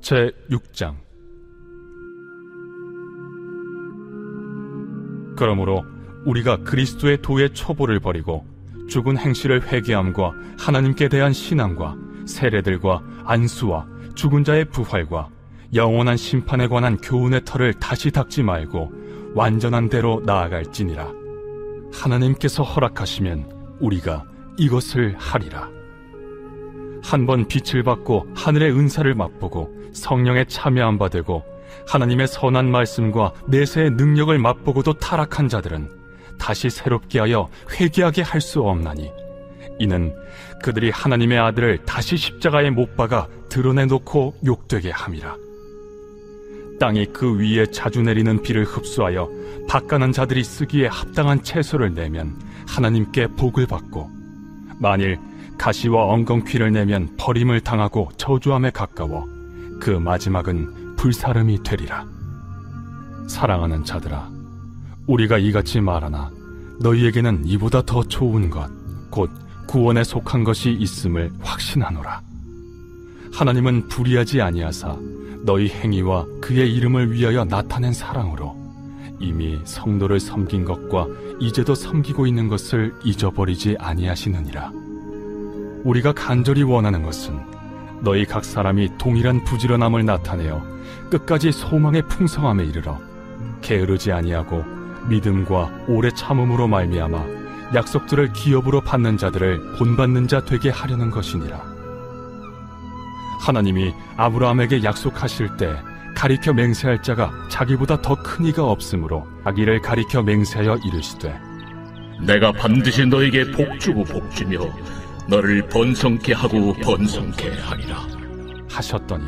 제6장. 그러므로 우리가 그리스도의 도의 초보를 버리고 죽은 행실을 회개함과 하나님께 대한 신앙과 세례들과 안수와 죽은 자의 부활과 영원한 심판에 관한 교훈의 털을 다시 닦지 말고 완전한 대로 나아갈지니라. 하나님께서 허락하시면 우리가 이것을 하리라. 한번 빛을 받고 하늘의 은사를 맛보고 성령에 참여한 바 되고 하나님의 선한 말씀과 내세의 능력을 맛보고도 타락한 자들은 다시 새롭게 하여 회개하게 할 수 없나니, 이는 그들이 하나님의 아들을 다시 십자가에 못 박아 드러내놓고 욕되게 함이라. 땅이 그 위에 자주 내리는 비를 흡수하여 바가난 자들이 쓰기에 합당한 채소를 내면 하나님께 복을 받고, 만일 가시와 엉겅퀴를 내면 버림을 당하고 저주함에 가까워 그 마지막은 불사름이 되리라. 사랑하는 자들아, 우리가 이같이 말하나 너희에게는 이보다 더 좋은 것, 곧 구원에 속한 것이 있음을 확신하노라. 하나님은 불의하지 아니하사 너희 행위와 그의 이름을 위하여 나타낸 사랑으로 이미 성도를 섬긴 것과 이제도 섬기고 있는 것을 잊어버리지 아니하시느니라. 우리가 간절히 원하는 것은 너희 각 사람이 동일한 부지런함을 나타내어 끝까지 소망의 풍성함에 이르러 게으르지 아니하고 믿음과 오래 참음으로 말미암아 약속들을 기업으로 받는 자들을 본받는 자 되게 하려는 것이니라. 하나님이 아브라함에게 약속하실 때 가리켜 맹세할 자가 자기보다 더 큰 이가 없으므로 자기를 가리켜 맹세하여 이르시되, 내가 반드시 너에게 복주고 복주며 너를 번성케 하고 번성케 하리라 하셨더니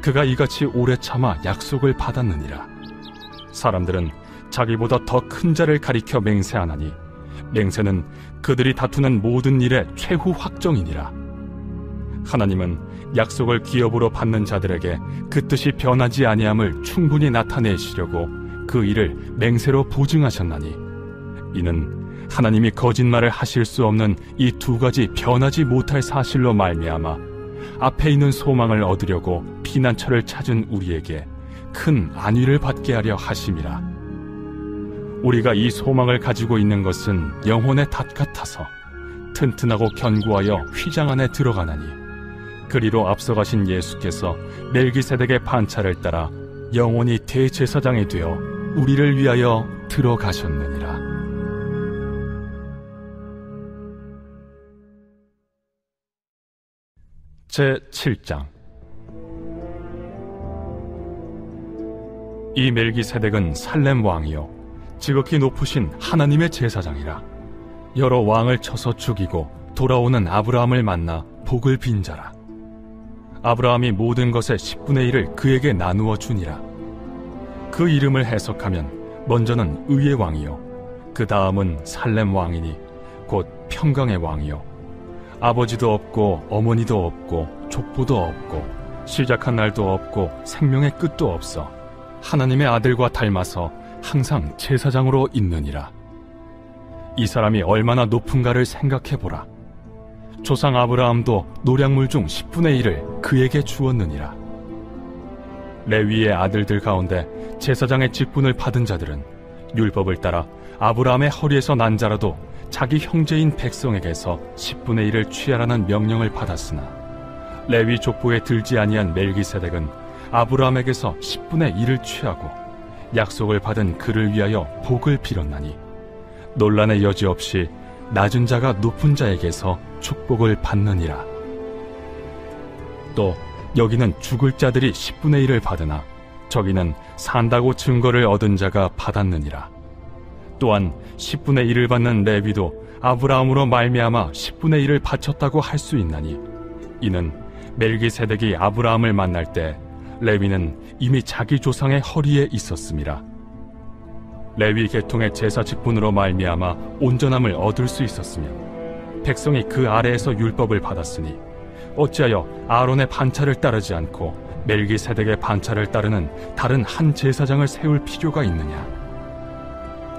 그가 이같이 오래 참아 약속을 받았느니라. 사람들은 자기보다 더 큰 자를 가리켜 맹세하나니 맹세는 그들이 다투는 모든 일의 최후 확정이니라. 하나님은 약속을 기업으로 받는 자들에게 그 뜻이 변하지 아니함을 충분히 나타내시려고 그 일을 맹세로 보증하셨나니, 이는 하나님이 거짓말을 하실 수 없는 이 두 가지 변하지 못할 사실로 말미암아 앞에 있는 소망을 얻으려고 피난처를 찾은 우리에게 큰 안위를 받게 하려 하심이라. 우리가 이 소망을 가지고 있는 것은 영혼의 닷 같아서 튼튼하고 견고하여 휘장 안에 들어가나니, 그리로 앞서가신 예수께서 멜기세덱의 판차를 따라 영원히 대제사장이 되어 우리를 위하여 들어가셨느니라. 제7장. 이 멜기세덱은 살렘 왕이요 지극히 높으신 하나님의 제사장이라. 여러 왕을 쳐서 죽이고 돌아오는 아브라함을 만나 복을 빈 자라. 아브라함이 모든 것의 10분의 1을 그에게 나누어 주니라. 그 이름을 해석하면 먼저는 의의 왕이요 그 다음은 살렘 왕이니 곧 평강의 왕이요 아버지도 없고 어머니도 없고 족보도 없고 시작한 날도 없고 생명의 끝도 없어 하나님의 아들과 닮아서 항상 제사장으로 있느니라. 이 사람이 얼마나 높은가를 생각해보라. 조상 아브라함도 노량물 중 10분의 1을 그에게 주었느니라. 레위의 아들들 가운데 제사장의 직분을 받은 자들은 율법을 따라 아브라함의 허리에서 난 자라도 자기 형제인 백성에게서 10분의 1을 취하라는 명령을 받았으나, 레위 족보에 들지 아니한 멜기세덱은 아브라함에게서 10분의 1을 취하고 약속을 받은 그를 위하여 복을 빌었나니 논란의 여지 없이 낮은 자가 높은 자에게서 축복을 받느니라. 또 여기는 죽을 자들이 10분의 1을 받으나 저기는 산다고 증거를 얻은 자가 받았느니라. 또한 10분의 1을 받는 레위도 아브라함으로 말미암아 10분의 1을 바쳤다고 할 수 있나니, 이는 멜기세덱이 아브라함을 만날 때 레위는 이미 자기 조상의 허리에 있었음이라. 레위 계통의 제사 직분으로 말미암아 온전함을 얻을 수 있었으면 백성이 그 아래에서 율법을 받았으니 어찌하여 아론의 반차를 따르지 않고 멜기세덱의 반차를 따르는 다른 한 제사장을 세울 필요가 있느냐?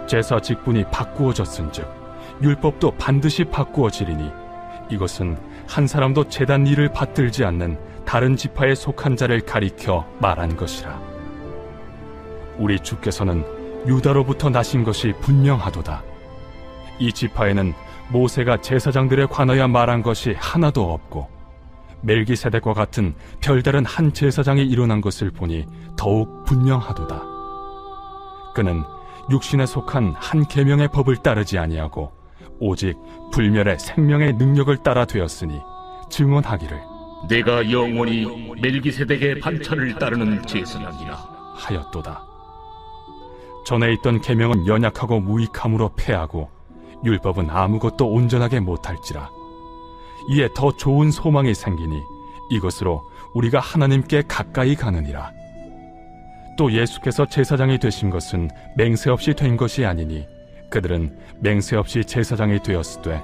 제사 직분이 바꾸어졌은즉 율법도 반드시 바꾸어지리니 이것은 한 사람도 제단 일을 받들지 않는 다른 지파에 속한 자를 가리켜 말한 것이라. 우리 주께서는 유다로부터 나신 것이 분명하도다. 이 지파에는 모세가 제사장들에 관하여 말한 것이 하나도 없고 멜기세덱과 같은 별다른 한 제사장이 일어난 것을 보니 더욱 분명하도다. 그는 육신에 속한 한 계명의 법을 따르지 아니하고 오직 불멸의 생명의 능력을 따라 되었으니 증언하기를 내가 영원히 멜기세덱의 반차를 따르는 제사장이라 하였도다. 전에 있던 계명은 연약하고 무익함으로 패하고 율법은 아무것도 온전하게 못할지라. 이에 더 좋은 소망이 생기니 이것으로 우리가 하나님께 가까이 가느니라. 또 예수께서 제사장이 되신 것은 맹세 없이 된 것이 아니니 그들은 맹세 없이 제사장이 되었으되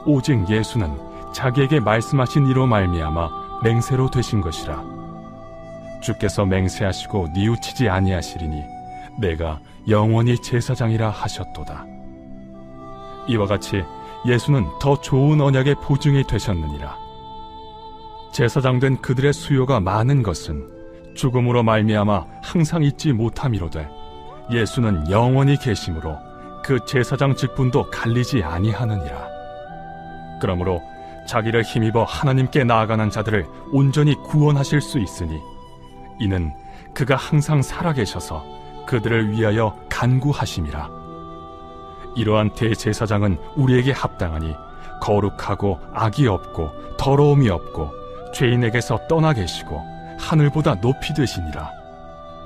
오직 예수는 자기에게 말씀하신 이로 말미암아 맹세로 되신 것이라. 주께서 맹세하시고 뉘우치지 아니하시리니 내가 영원히 제사장이라 하셨도다. 이와 같이 예수는 더 좋은 언약의 보증이 되셨느니라. 제사장 된 그들의 수요가 많은 것은 죽음으로 말미암아 항상 잊지 못함이로되 예수는 영원히 계심으로 그 제사장 직분도 갈리지 아니하느니라. 그러므로 자기를 힘입어 하나님께 나아가는 자들을 온전히 구원하실 수 있으니 이는 그가 항상 살아계셔서 그들을 위하여 간구하심이라. 이러한 대제사장은 우리에게 합당하니 거룩하고 악이 없고 더러움이 없고 죄인에게서 떠나 계시고 하늘보다 높이 되시니라.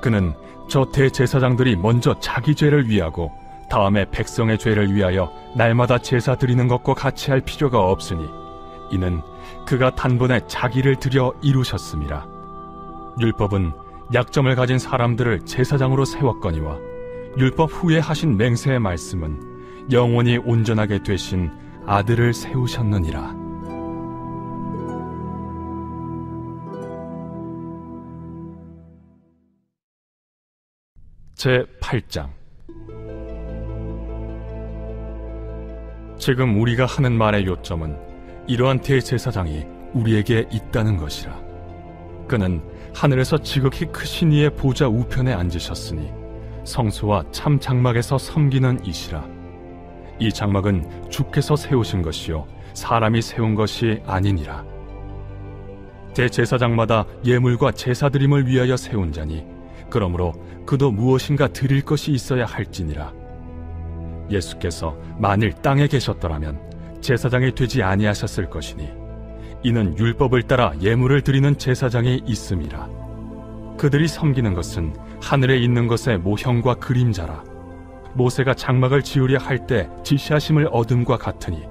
그는 저 대제사장들이 먼저 자기 죄를 위하고 다음에 백성의 죄를 위하여 날마다 제사 드리는 것과 같이 할 필요가 없으니 이는 그가 단번에 자기를 드려 이루셨음이라. 율법은 약점을 가진 사람들을 제사장으로 세웠거니와 율법 후에 하신 맹세의 말씀은 영원히 온전하게 되신 아들을 세우셨느니라. 제8장. 지금 우리가 하는 말의 요점은 이러한 대제사장이 우리에게 있다는 것이라. 그는 하늘에서 지극히 크신 이의 보좌 우편에 앉으셨으니 성소와 참 장막에서 섬기는 이시라. 이 장막은 주께서 세우신 것이요 사람이 세운 것이 아니니라. 대제사장마다 예물과 제사드림을 위하여 세운 자니 그러므로 그도 무엇인가 드릴 것이 있어야 할지니라. 예수께서 만일 땅에 계셨더라면 제사장이 되지 아니하셨을 것이니 이는 율법을 따라 예물을 드리는 제사장이 있음이라. 그들이 섬기는 것은 하늘에 있는 것의 모형과 그림자라. 모세가 장막을 지으려 할 때 지시하심을 얻음과 같으니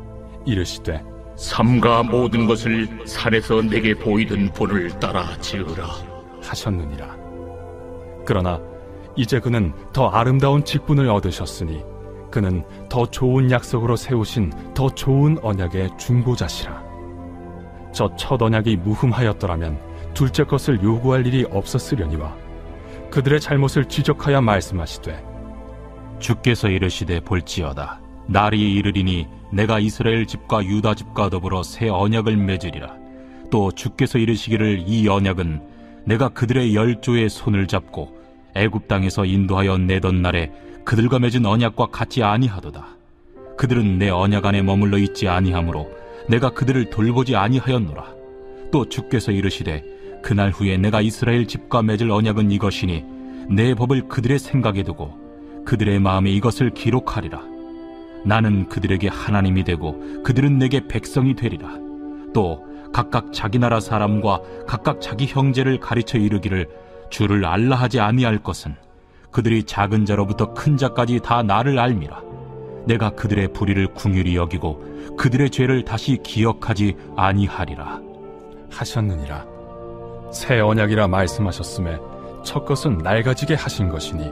이르시되 삼가 모든 것을 산에서 내게 보이던 본을 따라 지으라 하셨느니라. 그러나 이제 그는 더 아름다운 직분을 얻으셨으니 그는 더 좋은 약속으로 세우신 더 좋은 언약의 중보자시라. 저 첫 언약이 무흠하였더라면 둘째 것을 요구할 일이 없었으려니와 그들의 잘못을 지적하여 말씀하시되 주께서 이르시되 볼지어다 날이 이르리니 내가 이스라엘 집과 유다 집과 더불어 새 언약을 맺으리라. 또 주께서 이르시기를 이 언약은 내가 그들의 열조의 손을 잡고 애굽 땅에서 인도하여 내던 날에 그들과 맺은 언약과 같지 아니하도다. 그들은 내 언약 안에 머물러 있지 아니하므로 내가 그들을 돌보지 아니하였노라. 또 주께서 이르시되 그날 후에 내가 이스라엘 집과 맺을 언약은 이것이니 내 법을 그들의 생각에 두고 그들의 마음에 이것을 기록하리라. 나는 그들에게 하나님이 되고 그들은 내게 백성이 되리라. 또 각각 자기 나라 사람과 각각 자기 형제를 가르쳐 이르기를 주를 알라 하지 아니할 것은 그들이 작은 자로부터 큰 자까지 다 나를 알미라. 내가 그들의 불의를 궁휼히 여기고 그들의 죄를 다시 기억하지 아니하리라 하셨느니라. 새 언약이라 말씀하셨음에 첫 것은 낡아지게 하신 것이니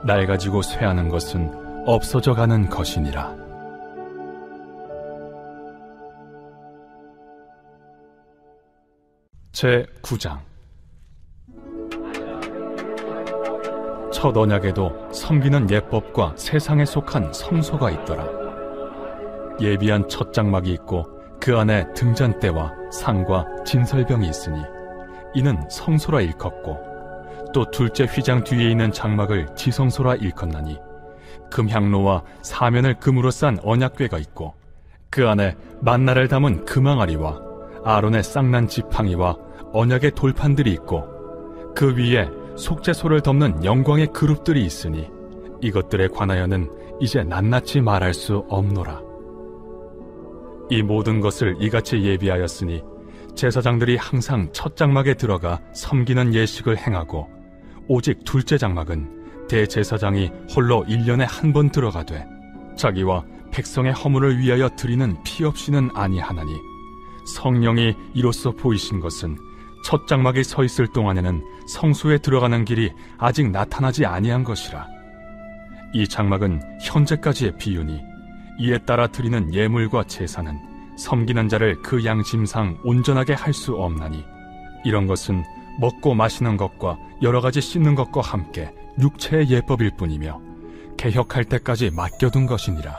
낡아지고 쇠하는 것은 없어져 가는 것이니라. 제9장. 첫 언약에도 섬기는 예법과 세상에 속한 성소가 있더라. 예비한 첫 장막이 있고 그 안에 등잔대와 상과 진설병이 있으니 이는 성소라 일컫고, 또 둘째 휘장 뒤에 있는 장막을 지성소라 일컫나니 금향로와 사면을 금으로 싼 언약궤가 있고 그 안에 만나를 담은 금항아리와 아론의 쌍난 지팡이와 언약의 돌판들이 있고 그 위에 속죄소를 덮는 영광의 그룹들이 있으니 이것들에 관하여는 이제 낱낱이 말할 수 없노라. 이 모든 것을 이같이 예비하였으니 제사장들이 항상 첫 장막에 들어가 섬기는 예식을 행하고, 오직 둘째 장막은 대제사장이 홀로 1년에 한 번 들어가되 자기와 백성의 허물을 위하여 드리는 피 없이는 아니하나니, 성령이 이로써 보이신 것은 첫 장막에 서 있을 동안에는 성소에 들어가는 길이 아직 나타나지 아니한 것이라. 이 장막은 현재까지의 비유니 이에 따라 드리는 예물과 제사는 섬기는 자를 그 양심상 온전하게 할 수 없나니, 이런 것은 먹고 마시는 것과 여러 가지 씻는 것과 함께 육체의 예법일 뿐이며 개혁할 때까지 맡겨둔 것이니라.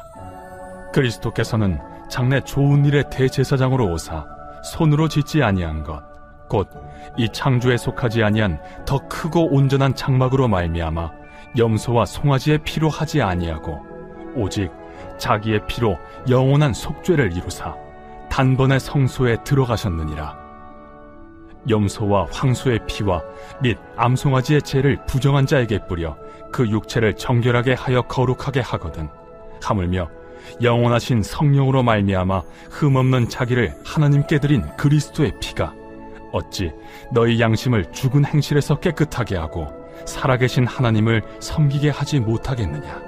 그리스도께서는 장래 좋은 일의 대제사장으로 오사 손으로 짓지 아니한 것, 곧 이 창조에 속하지 아니한 더 크고 온전한 장막으로 말미암아 염소와 송아지의 피로 하지 아니하고 오직 자기의 피로 영원한 속죄를 이루사 단번에 성소에 들어가셨느니라. 염소와 황소의 피와 및 암송아지의 죄를 부정한 자에게 뿌려 그 육체를 정결하게 하여 거룩하게 하거든, 하물며 영원하신 성령으로 말미암아 흠없는 자기를 하나님께 드린 그리스도의 피가 어찌 너희 양심을 죽은 행실에서 깨끗하게 하고 살아계신 하나님을 섬기게 하지 못하겠느냐.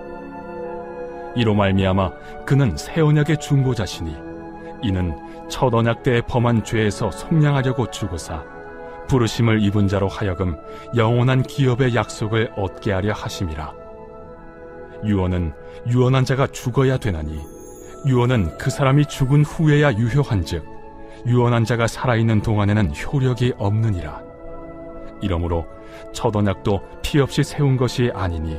이로 말미암아 그는 새 언약의 중보자시니 이는 첫 언약 때에 범한 죄에서 속량하려고 죽으사 부르심을 입은 자로 하여금 영원한 기업의 약속을 얻게 하려 하심이라. 유언은 유언한 자가 죽어야 되나니 유언은 그 사람이 죽은 후에야 유효한즉 유언한 자가 살아있는 동안에는 효력이 없느니라. 이러므로 첫 언약도 피 없이 세운 것이 아니니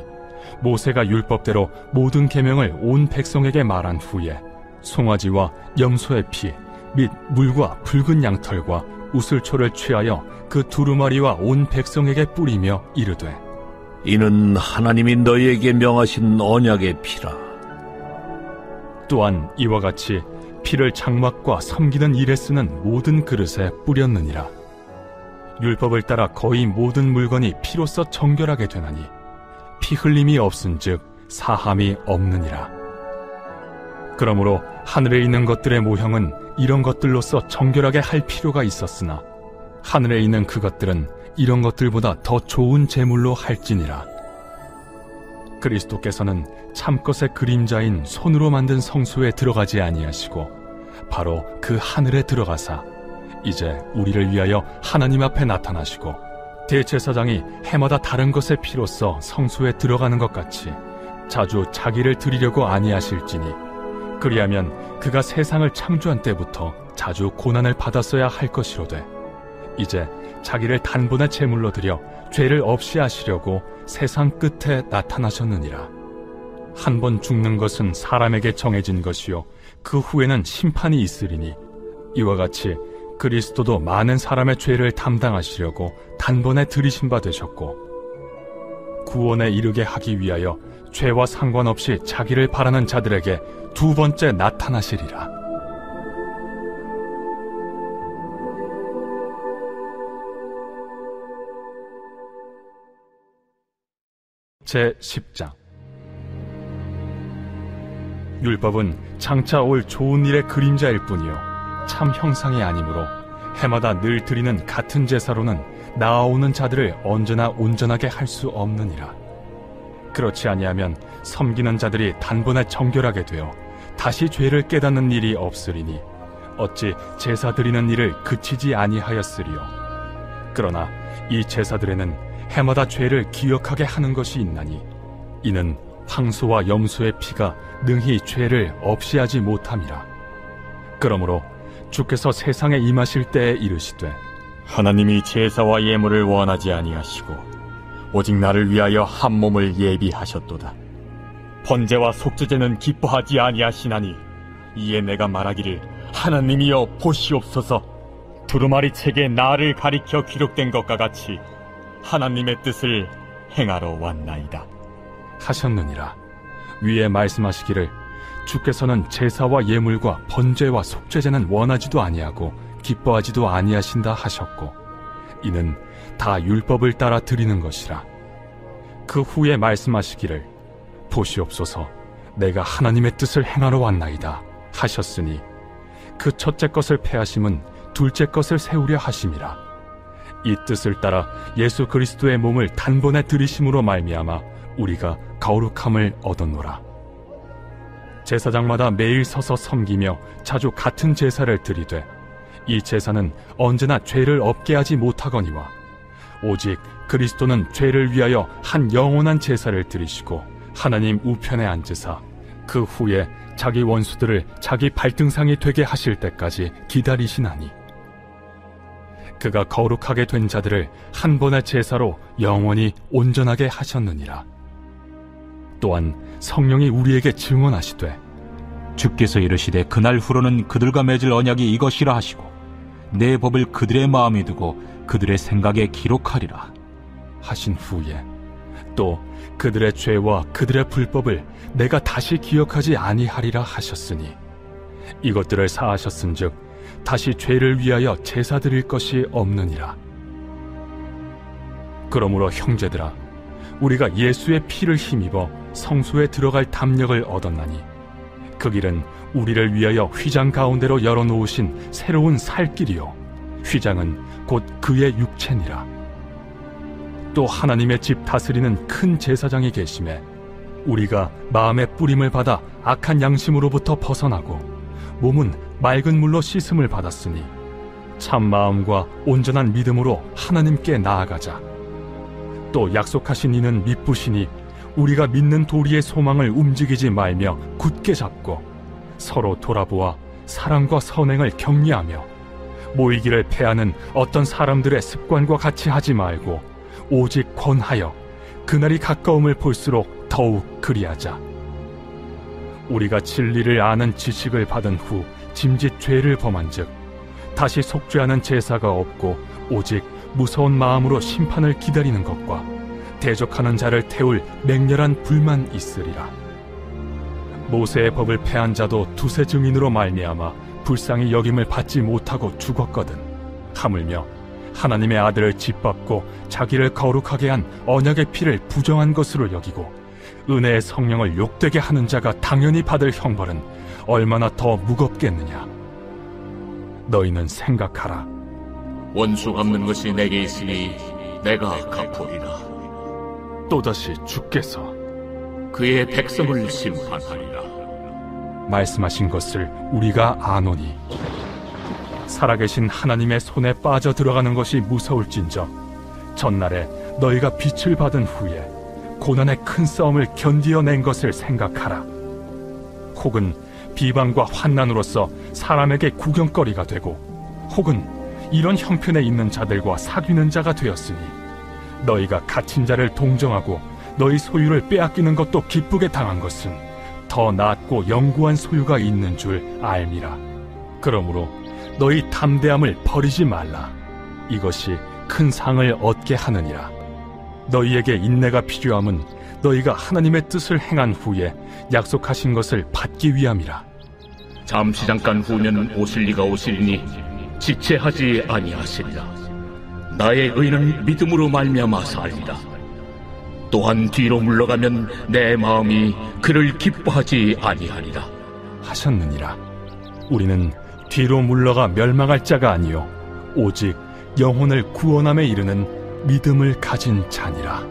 모세가 율법대로 모든 계명을 온 백성에게 말한 후에 송아지와 염소의 피 및 물과 붉은 양털과 우슬초를 취하여 그 두루마리와 온 백성에게 뿌리며 이르되, 이는 하나님이 너희에게 명하신 언약의 피라. 또한 이와 같이 피를 장막과 섬기는 일에 쓰는 모든 그릇에 뿌렸느니라. 율법을 따라 거의 모든 물건이 피로써 정결하게 되나니 피 흘림이 없은즉 사함이 없느니라. 그러므로 하늘에 있는 것들의 모형은 이런 것들로서 정결하게 할 필요가 있었으나 하늘에 있는 그것들은 이런 것들보다 더 좋은 제물로 할지니라. 그리스도께서는 참것의 그림자인 손으로 만든 성소에 들어가지 아니하시고 바로 그 하늘에 들어가사 이제 우리를 위하여 하나님 앞에 나타나시고 대제사장이 해마다 다른 것의 피로써 성소에 들어가는 것 같이 자주 자기를 드리려고 아니하실지니, 그리하면 그가 세상을 창조한 때부터 자주 고난을 받았어야 할 것이로되 이제 자기를 단번에 제물로 드려 죄를 없이 하시려고 세상 끝에 나타나셨느니라. 한 번 죽는 것은 사람에게 정해진 것이요 그 후에는 심판이 있으리니 이와 같이 그리스도도 많은 사람의 죄를 담당하시려고 단번에 들이신 바 되셨고 구원에 이르게 하기 위하여 죄와 상관없이 자기를 바라는 자들에게 두 번째 나타나시리라. 제10장. 율법은 장차 올 좋은 일의 그림자일 뿐이요 참 형상이 아니므로 해마다 늘 드리는 같은 제사로는 나아오는 자들을 언제나 온전하게 할 수 없느니라. 그렇지 아니하면 섬기는 자들이 단번에 정결하게 되어 다시 죄를 깨닫는 일이 없으리니 어찌 제사 드리는 일을 그치지 아니하였으리요. 그러나 이 제사들에는 해마다 죄를 기억하게 하는 것이 있나니 이는 황소와 염소의 피가 능히 죄를 없이 하지 못함이라. 그러므로 주께서 세상에 임하실 때에 이르시되, 하나님이 제사와 예물을 원하지 아니하시고 오직 나를 위하여 한 몸을 예비하셨도다. 번제와 속죄제는 기뻐하지 아니하시나니 이에 내가 말하기를 하나님이여 보시옵소서. 두루마리 책에 나를 가리켜 기록된 것과 같이 하나님의 뜻을 행하러 왔나이다 하셨느니라. 위에 말씀하시기를 주께서는 제사와 예물과 번제와 속죄제는 원하지도 아니하고 기뻐하지도 아니하신다 하셨고 이는 다 율법을 따라 드리는 것이라. 그 후에 말씀하시기를 보시옵소서 내가 하나님의 뜻을 행하러 왔나이다 하셨으니 그 첫째 것을 패하심은 둘째 것을 세우려 하심이라. 이 뜻을 따라 예수 그리스도의 몸을 단번에 들이심으로 말미암아 우리가 거룩함을 얻었노라. 제사장마다 매일 서서 섬기며 자주 같은 제사를 드리되 이 제사는 언제나 죄를 없게 하지 못하거니와 오직 그리스도는 죄를 위하여 한 영원한 제사를 드리시고 하나님 우편에 앉으사 그 후에 자기 원수들을 자기 발등상이 되게 하실 때까지 기다리시나니 그가 거룩하게 된 자들을 한 번의 제사로 영원히 온전하게 하셨느니라. 또한 성령이 우리에게 증언하시되 주께서 이르시되 그날 후로는 그들과 맺을 언약이 이것이라 하시고 내 법을 그들의 마음에 두고 그들의 생각에 기록하리라 하신 후에 또 그들의 죄와 그들의 불법을 내가 다시 기억하지 아니하리라 하셨으니 이것들을 사하셨은즉 다시 죄를 위하여 제사 드릴 것이 없느니라. 그러므로 형제들아 우리가 예수의 피를 힘입어 성소에 들어갈 담력을 얻었나니 그 길은 우리를 위하여 휘장 가운데로 열어놓으신 새로운 살 길이요 휘장은 곧 그의 육체니라. 또 하나님의 집 다스리는 큰 제사장이 계심에 우리가 마음의 뿌림을 받아 악한 양심으로부터 벗어나고 몸은 맑은 물로 씻음을 받았으니 참 마음과 온전한 믿음으로 하나님께 나아가자. 또 약속하신 이는 미쁘시니 우리가 믿는 도리의 소망을 움직이지 말며 굳게 잡고 서로 돌아보아 사랑과 선행을 격려하며 모이기를 패하는 어떤 사람들의 습관과 같이 하지 말고 오직 권하여 그날이 가까움을 볼수록 더욱 그리하자. 우리가 진리를 아는 지식을 받은 후 짐짓 죄를 범한즉 다시 속죄하는 제사가 없고 오직 무서운 마음으로 심판을 기다리는 것과 대적하는 자를 태울 맹렬한 불만 있으리라. 모세의 법을 패한 자도 두세 증인으로 말미암아 불쌍히 여김을 받지 못하고 죽었거든. 하물며 하나님의 아들을 짓밟고 자기를 거룩하게 한 언약의 피를 부정한 것으로 여기고 은혜의 성령을 욕되게 하는 자가 당연히 받을 형벌은 얼마나 더 무겁겠느냐. 너희는 생각하라. 원수 갚는 것이 내게 있으니 내가 갚으리라. 또다시 주께서 그의 백성을 심판하리라. 말씀하신 것을 우리가 아노니 살아계신 하나님의 손에 빠져 들어가는 것이 무서울진저 전날에 너희가 빛을 받은 후에 고난의 큰 싸움을 견디어낸 것을 생각하라. 혹은 비방과 환난으로서 사람에게 구경거리가 되고 혹은 이런 형편에 있는 자들과 사귀는 자가 되었으니 너희가 갇힌 자를 동정하고 너희 소유를 빼앗기는 것도 기쁘게 당한 것은 더 낫고 영구한 소유가 있는 줄 알미라. 그러므로 너희 담대함을 버리지 말라. 이것이 큰 상을 얻게 하느니라. 너희에게 인내가 필요함은 너희가 하나님의 뜻을 행한 후에 약속하신 것을 받기 위함이라. 잠시 잠깐 후면 오실 이가 오시리니 지체하지 아니하시리라. 나의 의는 믿음으로 말미암아 살리라. 또한 뒤로 물러가면 내 마음이 그를 기뻐하지 아니하리라 하셨느니라. 우리는 뒤로 물러가 멸망할 자가 아니요 오직 영혼을 구원함에 이르는 믿음을 가진 자니라.